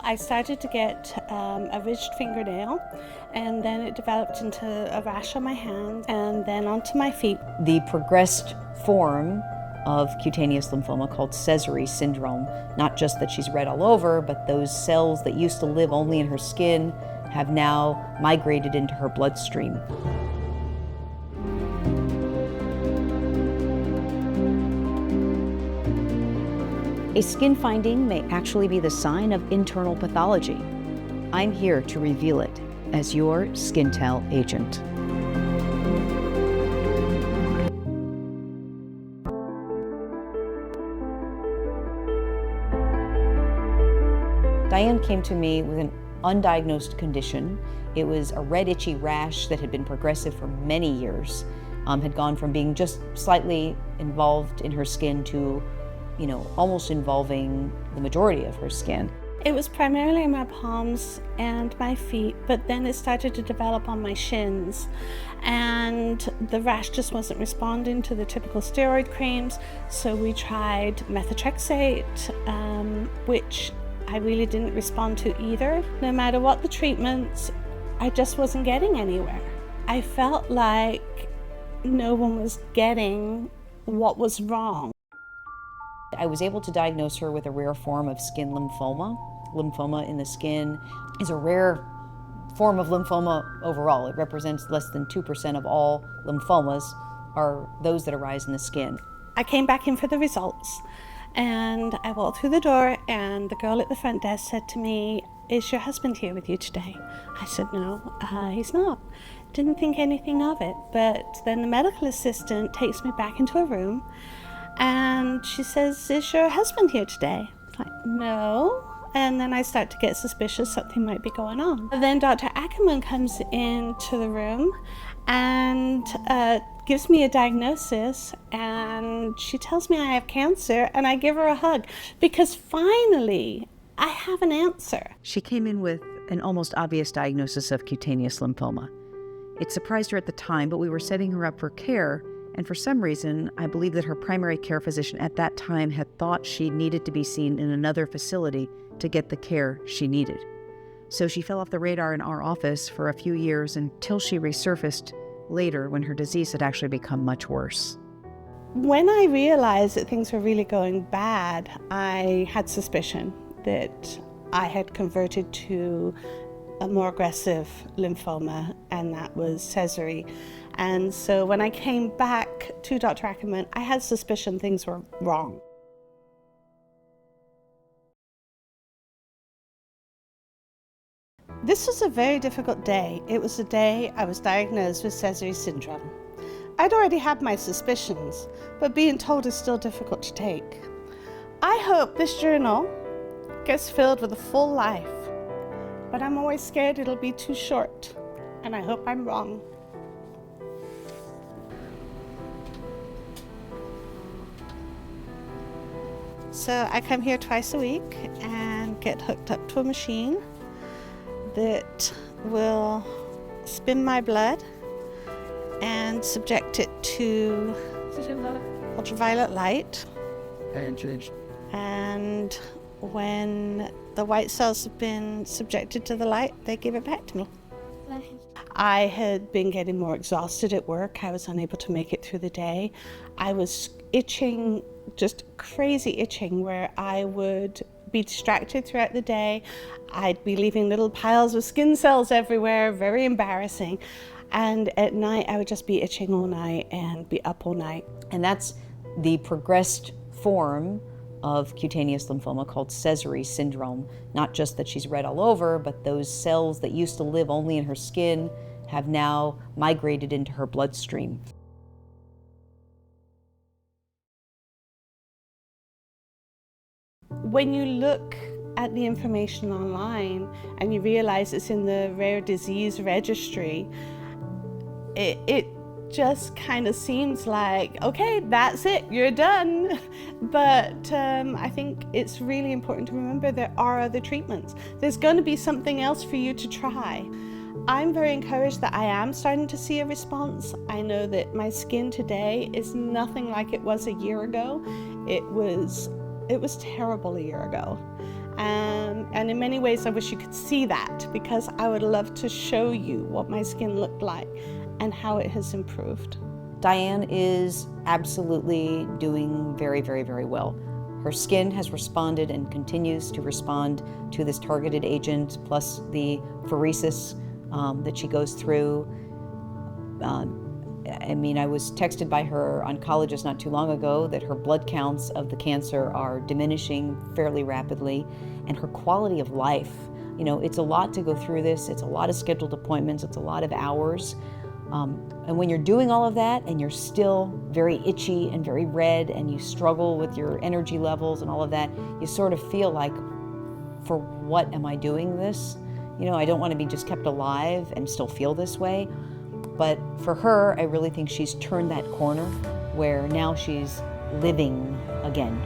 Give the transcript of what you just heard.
I started to get a ridged fingernail, and then it developed into a rash on my hand and then onto my feet. The progressed form of cutaneous lymphoma called Sézary syndrome, not just that she's red all over, but those cells that used to live only in her skin have now migrated into her bloodstream. A skin finding may actually be the sign of internal pathology. I'm here to reveal it as your SkinTellAgent. Diane came to me with an undiagnosed condition. It was a red itchy rash that had been progressive for many years, had gone from being just slightly involved in her skin to almost involving the majority of her skin. It was primarily in my palms and my feet, but then it started to develop on my shins, and the rash just wasn't responding to the typical steroid creams, so we tried methotrexate, which I really didn't respond to either. No matter what the treatments, I just wasn't getting anywhere. I felt like no one was getting what was wrong. I was able to diagnose her with a rare form of skin lymphoma. Lymphoma in the skin is a rare form of lymphoma overall. It represents less than 2% of all lymphomas are those that arise in the skin. I came back in for the results, and I walked through the door, and the girl at the front desk said to me, "Is your husband here with you today?" I said, "No, he's not." Didn't think anything of it, but then the medical assistant takes me back into a room, and she says, "Is your husband here today?" I'm like, "No." And then I start to get suspicious something might be going on. And then Dr. Ackerman comes into the room and gives me a diagnosis, and she tells me I have cancer, and I give her a hug because finally I have an answer. She came in with an almost obvious diagnosis of cutaneous lymphoma. It surprised her at the time, but we were setting her up for care, and for some reason, I believe that her primary care physician at that time had thought she needed to be seen in another facility to get the care she needed. So she fell off the radar in our office for a few years until she resurfaced later when her disease had actually become much worse. When I realized that things were really going bad, I had suspicion that I had converted to a more aggressive lymphoma, and that was Sézary. And so when I came back to Dr. Ackerman, I had suspicion things were wrong. This was a very difficult day. It was the day I was diagnosed with Sézary syndrome. I'd already had my suspicions, but being told is still difficult to take. I hope this journal gets filled with a full life, but I'm always scared it'll be too short, and I hope I'm wrong. So I come here twice a week and get hooked up to a machine that will spin my blood and subject it to ultraviolet light. And when the white cells have been subjected to the light, they give it back to me. I had been getting more exhausted at work. I was unable to make it through the day. I was itching, just crazy itching, where I would be distracted throughout the day. I'd be leaving little piles of skin cells everywhere, very embarrassing. And at night, I would just be itching all night and be up all night. And that's the progressed form of cutaneous lymphoma called Sézary syndrome. Not just that she's red all over, but those cells that used to live only in her skin have now migrated into her bloodstream. When you look at the information online and you realize it's in the rare disease registry, it just kind of seems like, okay, that's it, you're done. But I think it's really important to remember there are other treatments. There's going to be something else for you to try. I'm very encouraged that I am starting to see a response. I know that my skin today is nothing like it was a year ago. It was terrible a year ago. And in many ways, I wish you could see that, because I would love to show you what my skin looked like and how it has improved. Diane is absolutely doing very, very, very well. Her skin has responded and continues to respond to this targeted agent, plus the pheresis that she goes through. I was texted by her oncologist not too long ago that her blood counts of the cancer are diminishing fairly rapidly, and her quality of life. It's a lot to go through this. It's a lot of scheduled appointments. It's a lot of hours. And when you're doing all of that and you're still very itchy and very red and you struggle with your energy levels and all of that, you sort of feel like, for what am I doing this? I don't want to be just kept alive and still feel this way. But for her, I really think she's turned that corner where now she's living again.